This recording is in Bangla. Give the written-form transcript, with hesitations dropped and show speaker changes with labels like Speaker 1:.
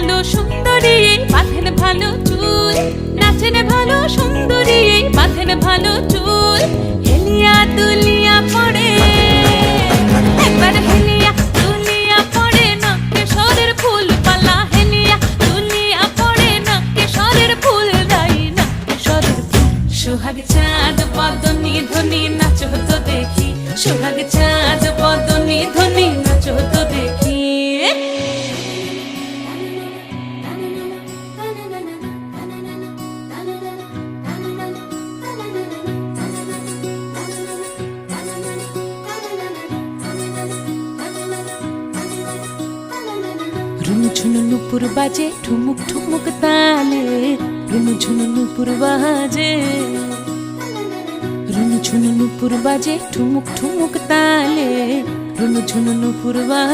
Speaker 1: ভালো সুন্দরী বাঁধেন ভালো চুল, নাচেন ভালো সুন্দরী বাঁধেন ভালো চুল। হেলিয়া দুলিয়া পড়ে একবার হেলিয়া দুলিয়া পড়ে নকেশ্বরের ফুল পালা, হেলিয়া দুলিয়া পড়ে নকেশ্বরের ফুল দাই নকেশ্বরের ফুল। সোহাগ চাঁদ বদনি ধ্বনি নাচো তো দেখি, সোহাগ চাঁদ বদনি ধ্বনি নাচো তো দেখি। রুনু ঝুনু নুপুর বাজে ঠুমুক ঠুমুক তালে, রুনু ঝুনু নুপুর বাজে, রুনু ঝুনু নুপুর বাজে ঠুমুক ঠুমুক তালে, রুনু ঝুনু নুপুর বাজে।